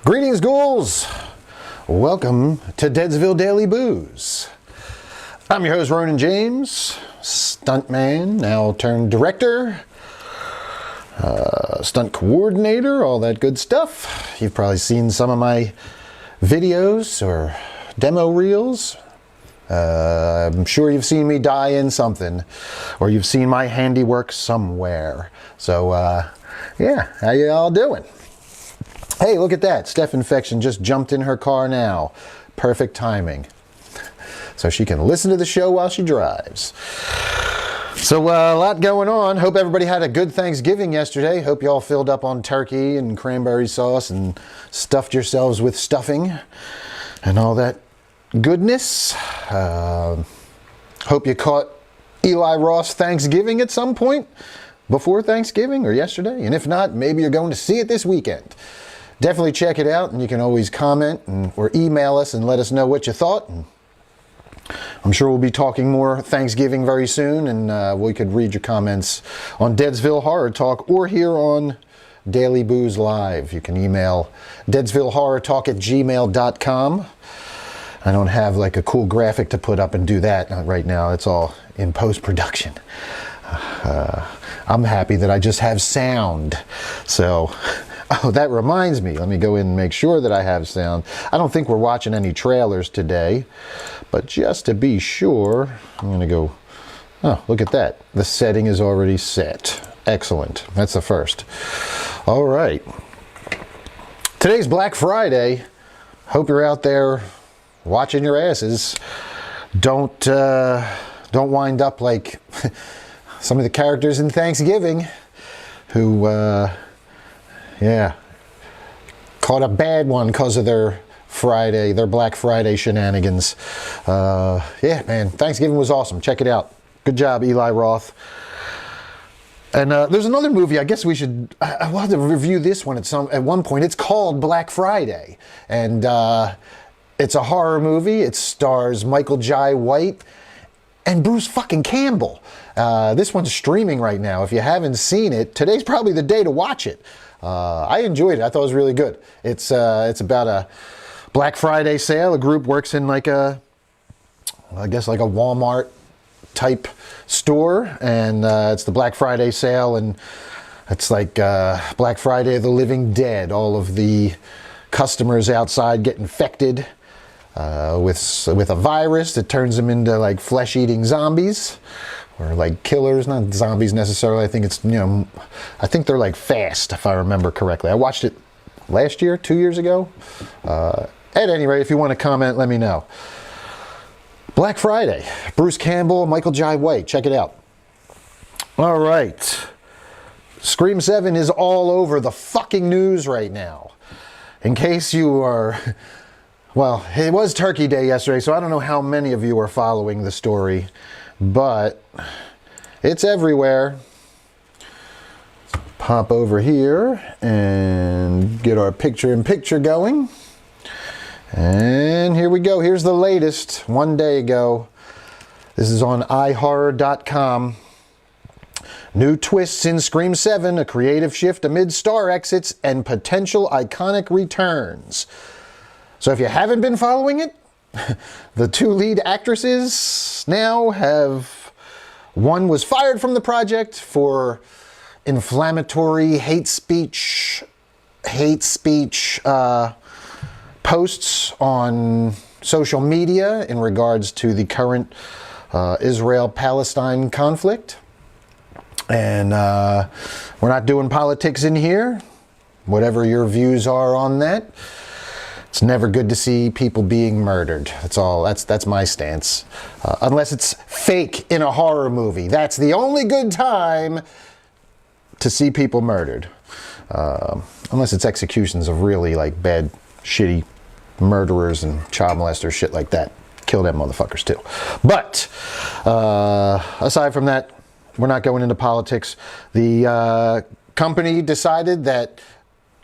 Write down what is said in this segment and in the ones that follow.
Greetings, ghouls! Welcome to Deadsville Daily Booze. I'm your host, Ronin James, stuntman, now turned director, stunt coordinator, all that good stuff. You've probably seen some of my videos or demo reels. I'm sure you've seen me die in something, or you've seen my handiwork somewhere. So, yeah, how you all doing? Hey, look at that. Steph Infection just jumped in her car now. Perfect timing. So she can listen to the show while she drives. So a lot going on. Hope everybody had a good Thanksgiving yesterday. Hope you all filled up on turkey and cranberry sauce and stuffed yourselves with stuffing and all that goodness. Hope you caught Eli Ross Thanksgiving at some point before Thanksgiving or yesterday. And if not, maybe you're going to see it this weekend. Definitely check it out, and you can always comment or email us and let us know what you thought. And I'm sure we'll be talking more Thanksgiving very soon, and we could read your comments on Deadsville Horror Talk or here on Daily Booze Live. You can email deadsvillehorrortalk@gmail.com. I don't have like a cool graphic to put up and do that right now. It's all in post-production. I'm happy that I just have sound. So, oh, that reminds me. Let me go in and make sure that I have sound. I don't think we're watching any trailers today, but just to be sure, I'm going to go, oh, look at that. The setting is already set. Excellent. That's the first. All right. Today's Black Friday. Hope you're out there watching your asses. Don't wind up like some of the characters in Thanksgiving who, yeah, caught a bad one because of their Black Friday shenanigans. Yeah, man, Thanksgiving was awesome. Check it out. Good job, Eli Roth. And there's another movie. I guess we'll have to review this one at one point. It's called Black Friday, and it's a horror movie. It stars Michael Jai White and Bruce fucking Campbell. This one's streaming right now. If you haven't seen it, today's probably the day to watch it. I enjoyed it. I thought it was really good. It's about a Black Friday sale. A group works in like I guess like a Walmart type store, and it's the Black Friday sale, and it's like Black Friday of the Living Dead. All of the customers outside get infected with a virus that turns them into like flesh-eating zombies, or like killers, not zombies necessarily. I think it's, I think they're like fast, if I remember correctly. I watched it last year, 2 years ago. At any rate, if you want to comment, let me know. Black Friday, Bruce Campbell, Michael Jai White. Check it out. All right. Scream 7 is all over the fucking news right now. In case you are... Well, it was Turkey Day yesterday, so I don't know how many of you are following the story, but it's everywhere. Pop over here and get our picture-in-picture going. And here we go. Here's the latest, 1 day ago. This is on iHorror.com. New twists in Scream 7, a creative shift amid star exits and potential iconic returns. So if you haven't been following it, the two lead actresses now have... One was fired from the project for inflammatory hate speech posts on social media in regards to the current Israel-Palestine conflict. And we're not doing politics in here. Whatever your views are on that. It's never good to see people being murdered. That's all. That's my stance. Unless it's fake in a horror movie. That's the only good time to see people murdered. Unless it's executions of really like bad, shitty murderers and child molesters, shit like that. Kill them motherfuckers too. But aside from that, we're not going into politics. The company decided that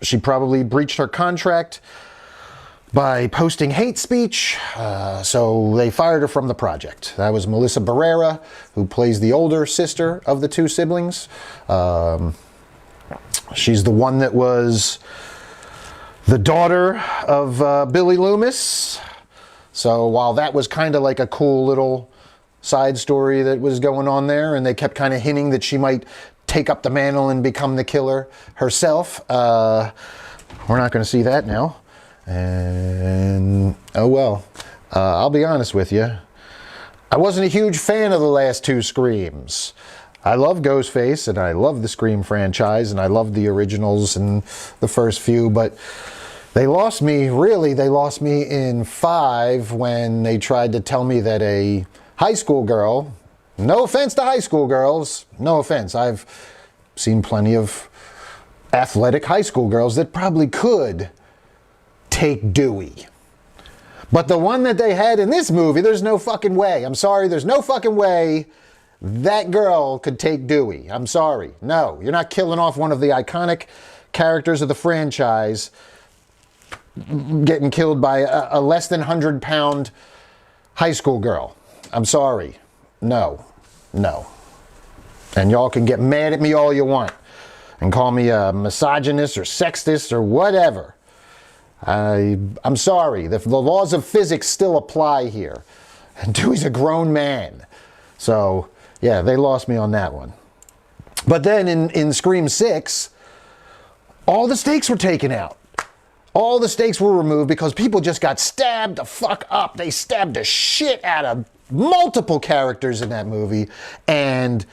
she probably breached her contract by posting hate speech, so they fired her from the project. That was Melissa Barrera, who plays the older sister of the two siblings. She's the one that was the daughter of Billy Loomis. So while that was kind of like a cool little side story that was going on there, and they kept kind of hinting that she might take up the mantle and become the killer herself, we're not going to see that now. And oh well, I'll be honest with you, I wasn't a huge fan of the last two Screams. I love Ghostface and I love the Scream franchise and I love the originals and the first few, but they lost me, really, they lost me in 5 when they tried to tell me that a high school girl, no offense to high school girls, no offense, I've seen plenty of athletic high school girls that probably could take Dewey. But the one that they had in this movie, there's no fucking way. I'm sorry, there's no fucking way that girl could take Dewey. I'm sorry. No, you're not killing off one of the iconic characters of the franchise, getting killed by a less than 100-pound high school girl. I'm sorry. No. No. And y'all can get mad at me all you want and call me a misogynist or sexist or whatever. I'm sorry. The laws of physics still apply here. And Dewey's a grown man. So, yeah, they lost me on that one. But then in Scream 6, all the stakes were taken out. All the stakes were removed because people just got stabbed the fuck up. They stabbed the shit out of multiple characters in that movie, and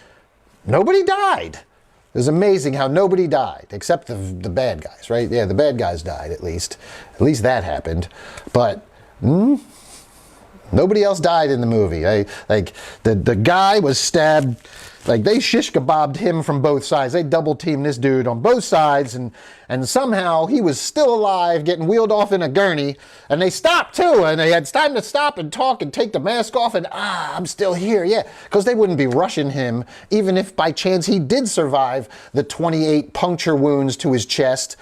nobody died. It was amazing how nobody died, except the bad guys, right? Yeah, the bad guys died at least. At least that happened. But nobody else died in the movie. Like the guy was stabbed. Like they shish kebabbed him from both sides. They double teamed this dude on both sides, and somehow he was still alive, getting wheeled off in a gurney. And they stopped too, and they had time to stop and talk and take the mask off. And I'm still here, yeah, because they wouldn't be rushing him, even if by chance he did survive the 28 puncture wounds to his chest.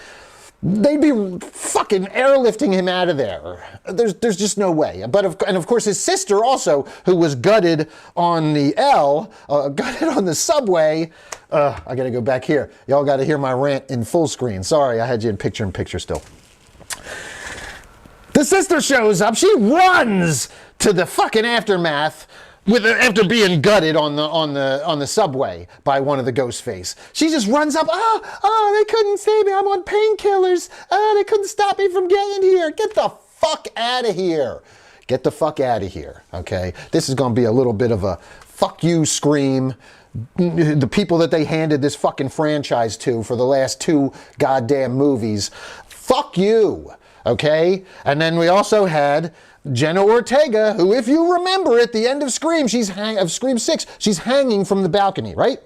They'd be fucking airlifting him out of there. There's just no way. And of course his sister also, who was gutted on the gutted on the subway. I gotta go back here. Y'all gotta hear my rant in full screen. Sorry, I had you in picture still. The sister shows up. She runs to the fucking aftermath after being gutted on the subway by one of the Ghostface. She just runs up. Oh, they couldn't save me. I'm on painkillers. Oh, they couldn't stop me from getting here. Get the fuck out of here. Get the fuck out of here, okay? This is going to be a little bit of a fuck you Scream. The people that they handed this fucking franchise to for the last 2 goddamn movies. Fuck you, okay? And then we also had Jenna Ortega, who, if you remember, at the end of Scream, Scream 6, she's hanging from the balcony, right?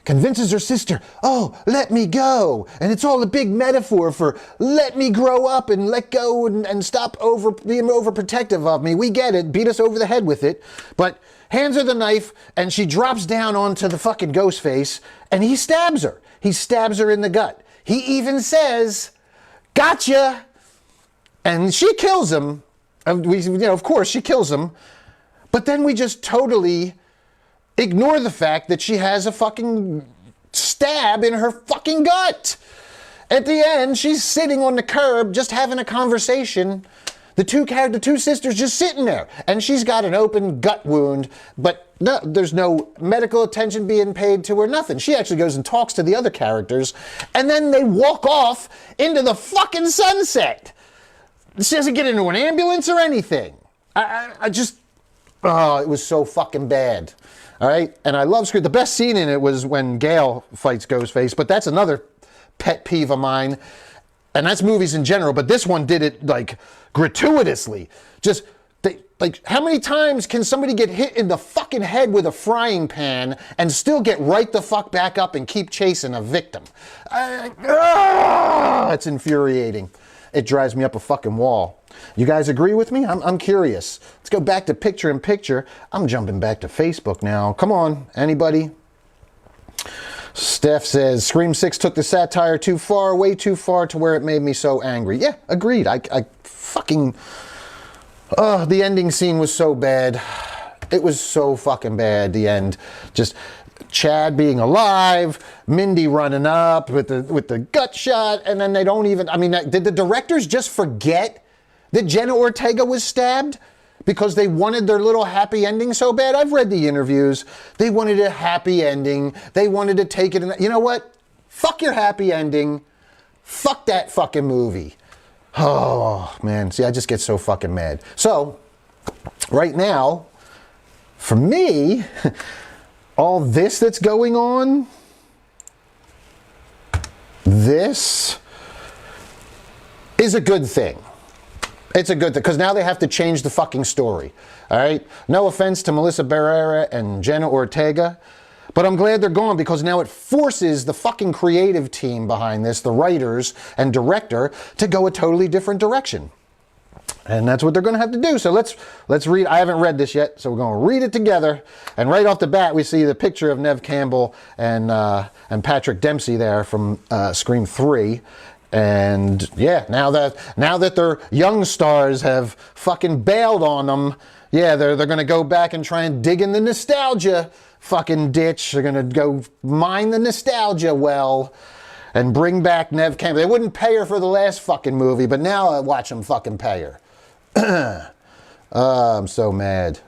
Convinces her sister, oh, let me go. And it's all a big metaphor for let me grow up and let go and stop being overprotective of me. We get it. Beat us over the head with it. But hands her the knife, and she drops down onto the fucking Ghostface, and he stabs her. He stabs her in the gut. He even says, gotcha. And she kills him. Of course, she kills him. But then we just totally ignore the fact that she has a fucking stab in her fucking gut. At the end, she's sitting on the curb just having a conversation. The two sisters just sitting there. And she's got an open gut wound, but no, there's no medical attention being paid to her, nothing. She actually goes and talks to the other characters, and then they walk off into the fucking sunset. She doesn't get into an ambulance or anything. It was so fucking bad. All right? And I love Scream. The best scene in it was when Gale fights Ghostface, but that's another pet peeve of mine. And that's movies in general, but this one did it, like, gratuitously. How many times can somebody get hit in the fucking head with a frying pan and still get right the fuck back up and keep chasing a victim? It's infuriating. It drives me up a fucking wall. You guys agree with me? I'm curious. Let's go back to picture in picture. I'm jumping back to Facebook now. Come on, anybody? Steph says, Scream 6 took the satire too far, way too far to where it made me so angry. Yeah, agreed. I fucking... the ending scene was so bad. It was so fucking bad, the end. Just Chad being alive, Mindy running up with the gut shot, and then they don't even, I mean, did the directors just forget that Jenna Ortega was stabbed because they wanted their little happy ending so bad? I've read the interviews. They wanted a happy ending. They wanted to take it in. You know what? Fuck your happy ending. Fuck that fucking movie. Oh, man. See, I just get so fucking mad. So, right now, for me, all this that's going on, this is a good thing. It's a good thing, because now they have to change the fucking story, all right? No offense to Melissa Barrera and Jenna Ortega, but I'm glad they're gone, because now it forces the fucking creative team behind this, the writers and director, to go a totally different direction. And that's what they're going to have to do. So let's read. I haven't read this yet, so we're going to read it together. And right off the bat, we see the picture of Neve Campbell and Patrick Dempsey there from Scream 3. And yeah, now that their young stars have fucking bailed on them, yeah, they're going to go back and try and dig in the nostalgia fucking ditch. They're going to go mine the nostalgia well and bring back Neve Campbell. They wouldn't pay her for the last fucking movie, but now I watch them fucking pay her. I'm so mad.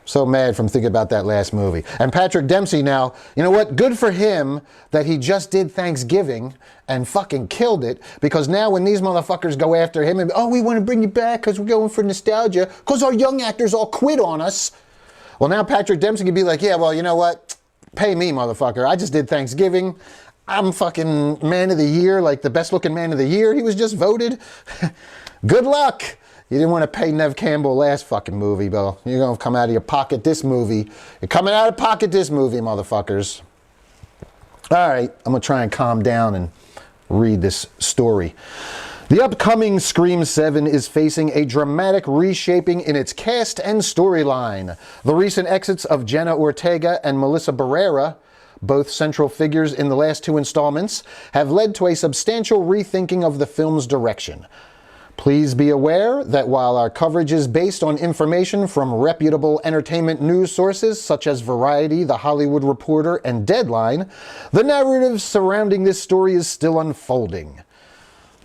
So mad from thinking about that last movie. And Patrick Dempsey now, you know what? Good for him that he just did Thanksgiving and fucking killed it, because now when these motherfuckers go after him and, oh, we want to bring you back because we're going for nostalgia because our young actors all quit on us. Well, now Patrick Dempsey can be like, yeah, well, you know what? Pay me, motherfucker. I just did Thanksgiving. I'm fucking man of the year, like the best looking man of the year. He was just voted. Good luck. You didn't want to pay Neve Campbell last fucking movie, Bill. You're going to come out of your pocket this movie. You're coming out of pocket this movie, motherfuckers. All right, I'm going to try and calm down and read this story. The upcoming Scream 7 is facing a dramatic reshaping in its cast and storyline. The recent exits of Jenna Ortega and Melissa Barrera, both central figures in the last two installments, have led to a substantial rethinking of the film's direction. Please be aware that while our coverage is based on information from reputable entertainment news sources such as Variety, The Hollywood Reporter, and Deadline, the narrative surrounding this story is still unfolding.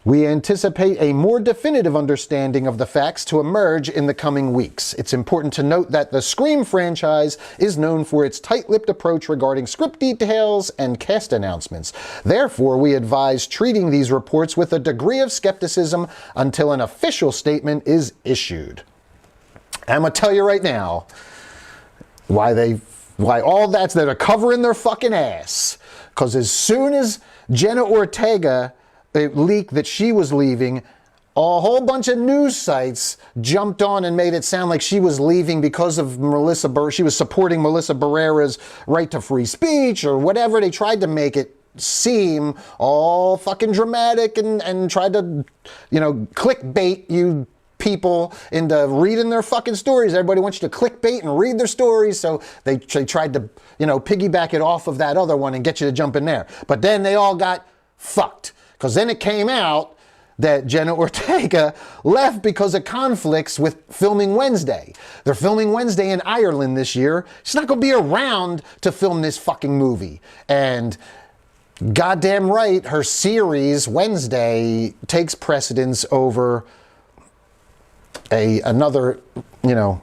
We anticipate a more definitive understanding of the facts to emerge in the coming weeks. It's important to note that the Scream franchise is known for its tight-lipped approach regarding script details and cast announcements. Therefore, we advise treating these reports with a degree of skepticism until an official statement is issued. I'm going to tell you right now why all that's that are covering their fucking ass. Because as soon as Jenna Ortega leaked that she was leaving, a whole bunch of news sites jumped on and made it sound like she was leaving because of she was supporting Melissa Barrera's right to free speech or whatever. They tried to make it seem all fucking dramatic and tried to, you know, clickbait you people into reading their fucking stories. Everybody wants you to clickbait and read their stories, so they tried to, you know, piggyback it off of that other one and get you to jump in there. But then they all got fucked. Because then it came out that Jenna Ortega left because of conflicts with Filming Wednesday. They're filming Wednesday in Ireland this year. She's not going to be around to film this fucking movie. And goddamn right, her series, Wednesday, takes precedence over another, you know,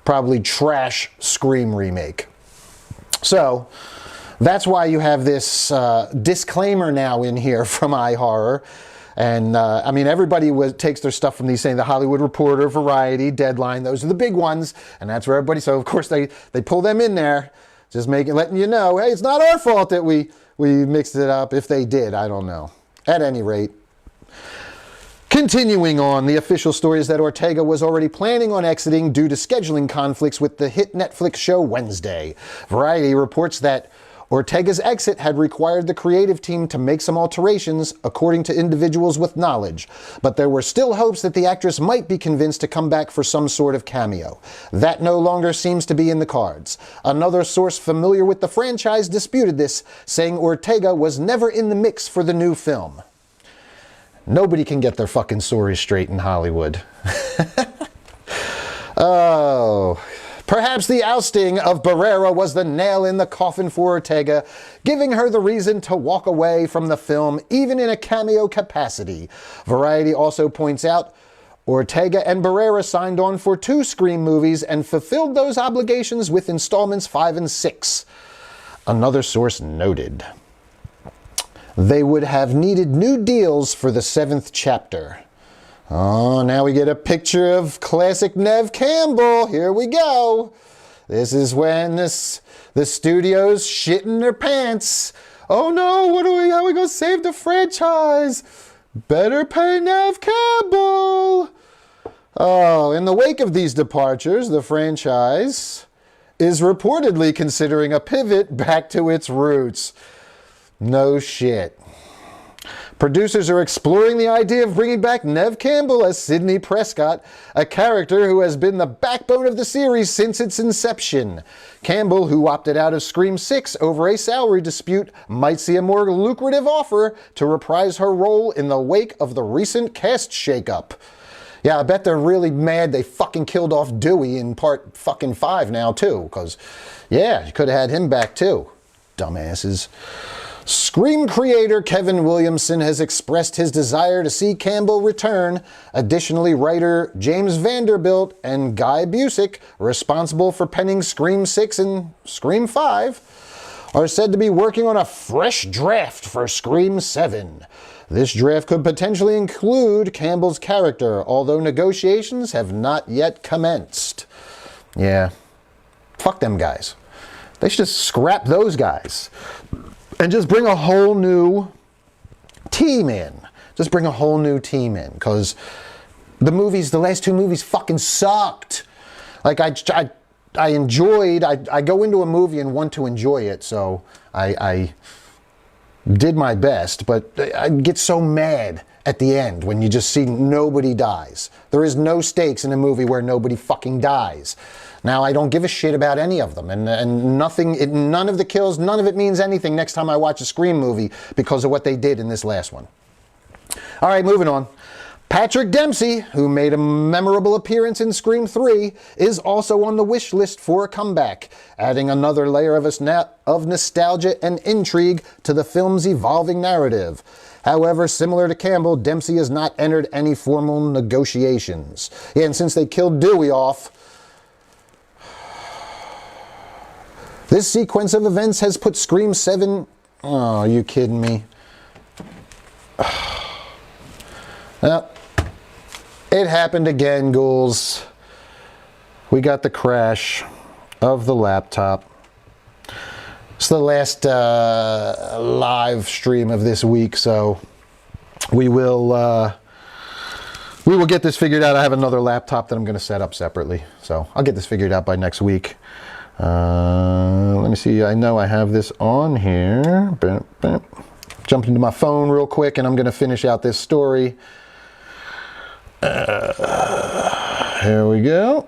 probably trash Scream remake. So that's why you have this disclaimer now in here from iHorror. And I mean, everybody takes their stuff from these, saying The Hollywood Reporter, Variety, Deadline. Those are the big ones. And that's where everybody, so of course they pull them in there, just letting you know, hey, it's not our fault that we mixed it up. If they did, I don't know. At any rate, continuing on, the official story is that Ortega was already planning on exiting due to scheduling conflicts with the hit Netflix show Wednesday. Variety reports that Ortega's exit had required the creative team to make some alterations, according to individuals with knowledge, but there were still hopes that the actress might be convinced to come back for some sort of cameo. That no longer seems to be in the cards. Another source familiar with the franchise disputed this, saying Ortega was never in the mix for the new film. Nobody can get their fucking stories straight in Hollywood. Oh, Perhaps the ousting of Barrera was the nail in the coffin for Ortega, giving her the reason to walk away from the film even in a cameo capacity. Variety also points out Ortega and Barrera signed on for 2 Scream movies and fulfilled those obligations with installments 5 and 6. Another source noted they would have needed new deals for the 7th chapter. Oh, now we get a picture of classic Neve Campbell. Here we go. This is when the studio's shitting their pants. Oh no, how are we going to save the franchise? Better pay Neve Campbell. Oh, in the wake of these departures, the franchise is reportedly considering a pivot back to its roots. No shit. Producers are exploring the idea of bringing back Neve Campbell as Sidney Prescott, a character who has been the backbone of the series since its inception. Campbell, who opted out of Scream 6 over a salary dispute, might see a more lucrative offer to reprise her role in the wake of the recent cast shakeup. Yeah, I bet they're really mad they fucking killed off Dewey in part fucking 5 now too, because yeah, you could have had him back too. Dumbasses. Scream creator Kevin Williamson has expressed his desire to see Campbell return. Additionally, writer James Vanderbilt and Guy Busick, responsible for penning Scream 6 and Scream 5, are said to be working on a fresh draft for Scream 7. This draft could potentially include Campbell's character, although negotiations have not yet commenced. Yeah, fuck them guys. They should just scrap those guys and just bring a whole new team in. Just bring a whole new team in, because the last 2 movies fucking sucked. Like I go into a movie and want to enjoy it, so I did my best, but I get so mad at the end when you just see nobody dies. There is no stakes in a movie where nobody fucking dies. Now, I don't give a shit about any of them, and none of the kills, none of it means anything next time I watch a Scream movie because of what they did in this last one. All right, moving on. Patrick Dempsey, who made a memorable appearance in Scream 3, is also on the wish list for a comeback, adding another layer of nostalgia and intrigue to the film's evolving narrative. However, similar to Campbell, Dempsey has not entered any formal negotiations. Yeah, and since they killed Dewey off, this sequence of events has put Scream 7... Oh, are you kidding me? Well, it happened again, ghouls. We got the crash of the laptop. It's the last live stream of this week, so we will get this figured out. I have another laptop that I'm going to set up separately, so I'll get this figured out by next week. Let me see. I know I have this on here. Jump into my phone real quick, and I'm going to finish out this story. Here we go.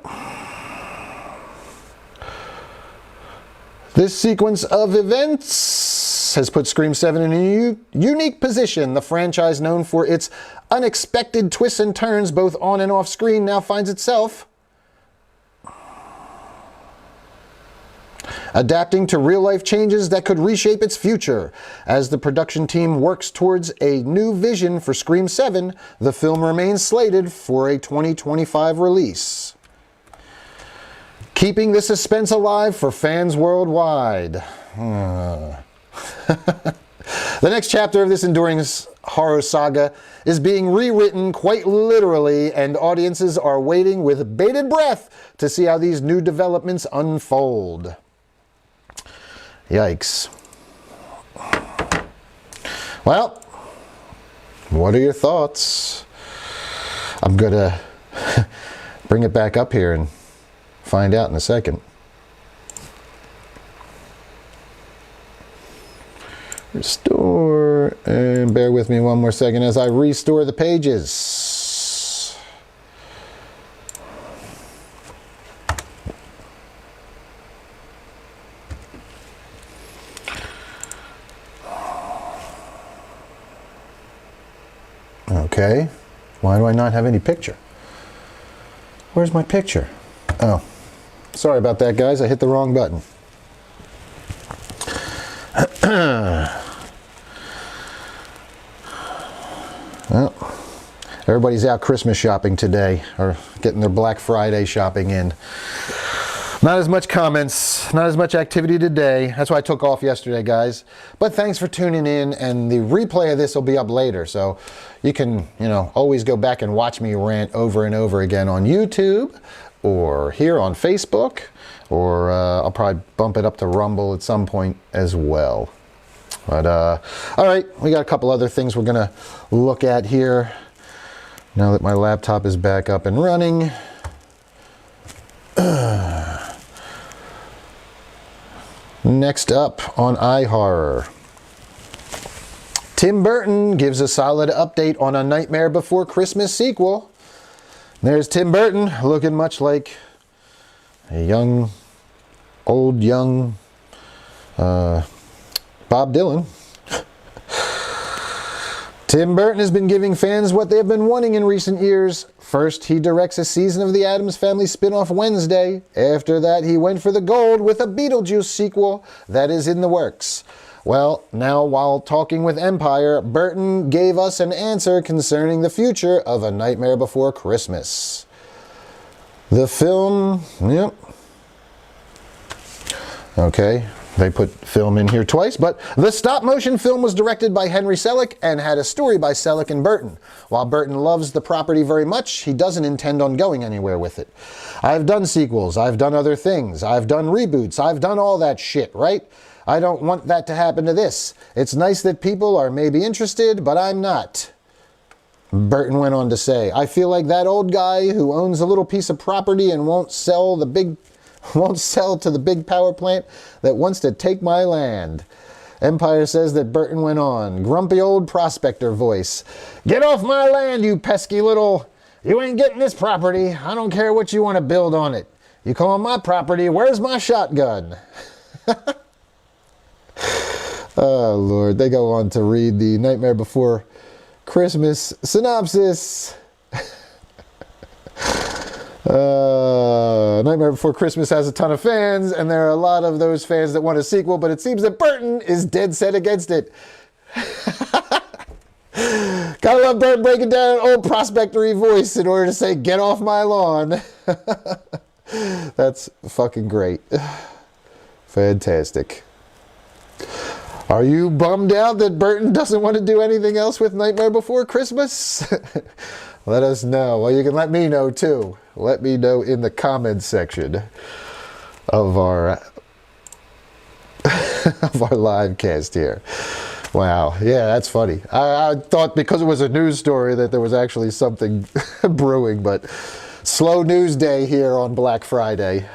This sequence of events has put Scream 7 in a unique position. The franchise, known for its unexpected twists and turns both on and off screen, now finds itself adapting to real-life changes that could reshape its future. As the production team works towards a new vision for Scream 7, the film remains slated for a 2025 release, keeping the suspense alive for fans worldwide. The next chapter of this enduring horror saga is being rewritten quite literally, and audiences are waiting with bated breath to see how these new developments unfold. Yikes. Well, what are your thoughts? I'm gonna bring it back up here and find out in a second. Restore, and bear with me one more second as I restore the pages. Okay, why do I not have any picture? Where's my picture? Oh, Sorry about that, guys. I hit the wrong button. Well, everybody's out Christmas shopping today, or getting their Black Friday shopping in. Not as much comments, not as much activity today. That's why I took off yesterday, guys. But thanks for tuning in, and the replay of this will be up later, so you can, always go back and watch me rant over and over again on YouTube, or here on Facebook, or I'll probably bump it up to Rumble at some point as well. But, all right, we got a couple other things we're gonna look at here now that my laptop is back up and running. Next up on iHorror, Tim Burton gives a solid update on A Nightmare Before Christmas sequel. There's Tim Burton looking much like a young Bob Dylan. Tim Burton has been giving fans what they have been wanting in recent years. First, he directs a season of the Addams Family spin-off Wednesday. After that, he went for the gold with a Beetlejuice sequel that is in the works. Well, now while talking with Empire, Burton gave us an answer concerning the future of A Nightmare Before Christmas. The film, yep. Okay. They put film in here twice, but the stop-motion film was directed by Henry Selick and had a story by Selick and Burton. While Burton loves the property very much, he doesn't intend on going anywhere with it. I've done sequels, I've done other things, I've done reboots, I've done all that shit, right? I don't want that to happen to this. It's nice that people are maybe interested, but I'm not. Burton went on to say, I feel like that old guy who owns a little piece of property and won't sell to the big power plant that wants to take my land. Empire says that Burton went on, grumpy old prospector voice. Get off my land, you pesky little... You ain't getting this property. I don't care what you want to build on it. You come on my property, where's my shotgun? Oh, Lord. They go on to read the Nightmare Before Christmas synopsis. Nightmare Before Christmas has a ton of fans, and there are a lot of those fans that want a sequel, but it seems that Burton is dead set against it. Gotta love Burton breaking down an old prospectory voice in order to say, get off my lawn. That's fucking great. Fantastic. Are you bummed out that Burton doesn't want to do anything else with Nightmare Before Christmas? Let us know. Well, you can let me know too. Let me know in the comments section of our live cast here. Wow. Yeah, that's funny. I thought because it was a news story that there was actually something brewing, but slow news day here on Black Friday.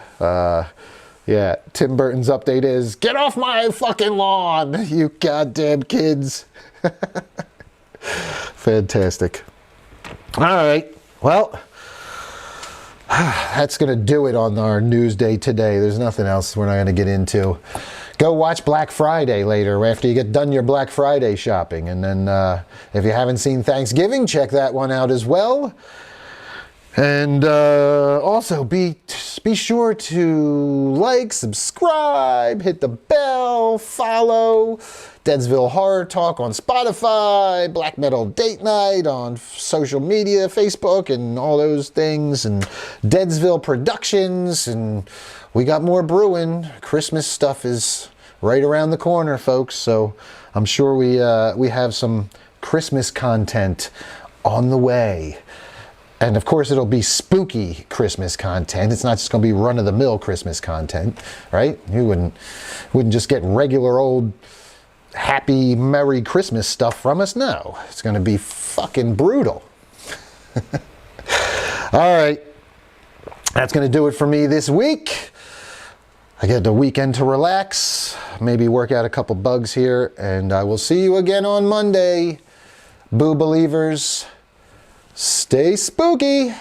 Yeah, Tim Burton's update is, get off my fucking lawn, you goddamn kids. Fantastic. All right, well, that's going to do it on our news day today. There's nothing else we're not going to get into. Go watch Black Friday later after you get done your Black Friday shopping. And then if you haven't seen Thanksgiving, check that one out as well. And also be sure to like, subscribe, hit the bell, follow Deadsville Horror Talk on Spotify, Black Metal Date Night on social media, Facebook, and all those things, and Deadsville Productions, and we got more brewing. Christmas stuff is right around the corner, folks, so I'm sure we have some Christmas content on the way. And of course, it'll be spooky Christmas content. It's not just going to be run-of-the-mill Christmas content, right? You wouldn't just get regular old happy, Merry Christmas stuff from us. No, it's going to be fucking brutal. All right, that's going to do it for me this week. I get the weekend to relax, maybe work out a couple bugs here, and I will see you again on Monday. Boo believers. Stay spooky!